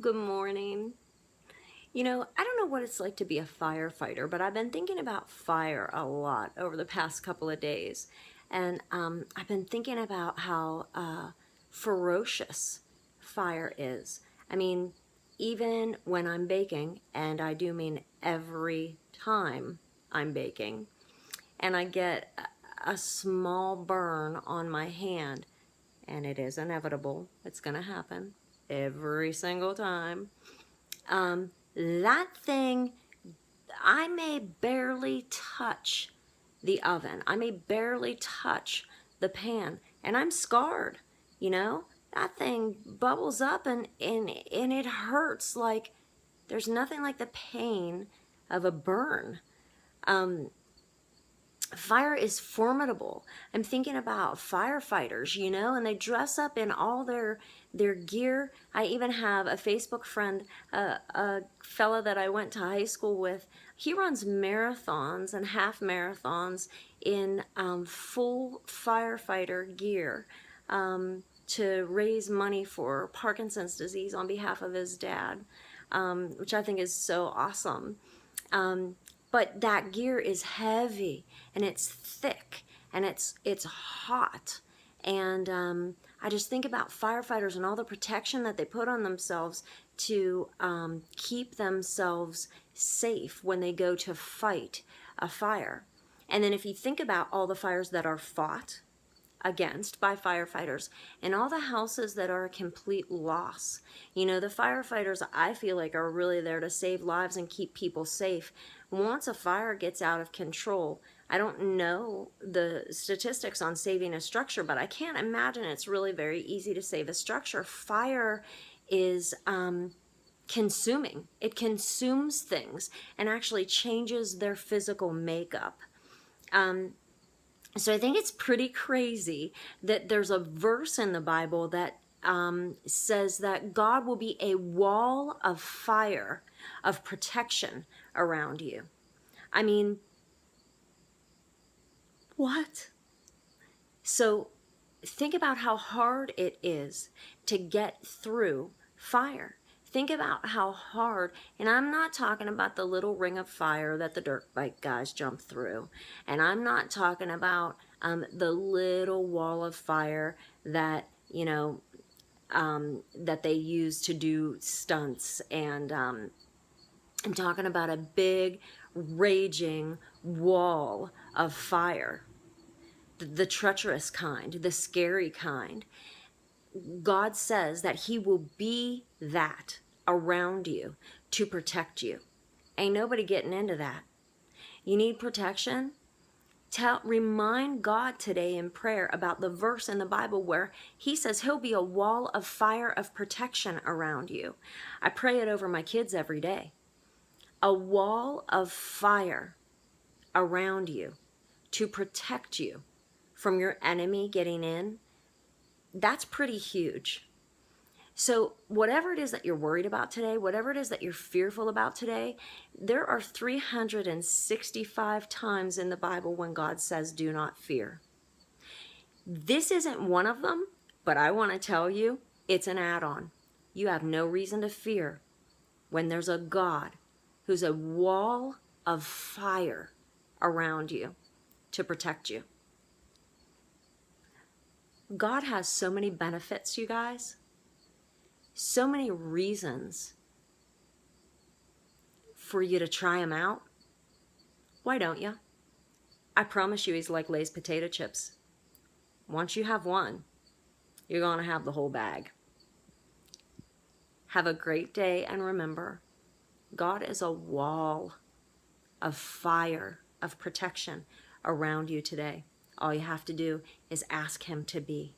Good morning. I don't know what it's like to be a firefighter, but I've been thinking about fire a lot over the past couple of days. And I've been thinking about how ferocious fire is. I mean, even when I'm baking, and I do mean every time I'm baking, and I get a small burn on my hand, and it is inevitable, it's going to happen every single time. That thing, I may barely touch the oven. I may barely touch the pan, and I'm scarred, you know? That thing bubbles up and it hurts like there's nothing like the pain of a burn. Fire is formidable. I'm thinking about firefighters, and they dress up in all their gear. I even have a Facebook friend, a fella that I went to high school with. He runs marathons and half marathons in full firefighter gear to raise money for Parkinson's disease on behalf of his dad, which I think is so awesome. But that gear is heavy and it's thick and it's hot. And I just think about firefighters and all the protection that they put on themselves to keep themselves safe when they go to fight a fire. And then if you think about all the fires that are fought against by firefighters and all the houses that are a complete loss. The firefighters, I feel like, are really there to save lives and keep people safe. Once a fire gets out of control, I don't know the statistics on saving a structure, but I can't imagine it's really very easy to save a structure. Fire is consuming. It consumes things and actually changes their physical makeup. So I think it's pretty crazy that there's a verse in the Bible that says that God will be a wall of fire, of protection around you. I mean, what? So think about how hard it is to get through fire. Think about how hard, and I'm not talking about the little ring of fire that the dirt bike guys jump through, and I'm not talking about the little wall of fire that, that they use to do stunts, and I'm talking about a big, raging wall of fire, the treacherous kind, the scary kind. God says that He will be that around you to protect you. Ain't nobody getting into that. You need protection? Remind God today in prayer about the verse in the Bible where He says He'll be a wall of fire of protection around you. I pray it over my kids every day. A wall of fire around you to protect you from your enemy getting in. That's pretty huge. So whatever it is that you're worried about today, whatever it is that you're fearful about today, there are 365 times in the Bible when God says, do not fear. This isn't one of them, but I want to tell you, it's an add-on. You have no reason to fear when there's a God who's a wall of fire around you to protect you. God has so many benefits, you guys. So many reasons for you to try Him out. Why don't you? I promise you He's like Lay's potato chips. Once you have one, you're going to have the whole bag. Have a great day, and remember, God is a wall of fire, of protection around you today. All you have to do is ask Him to be.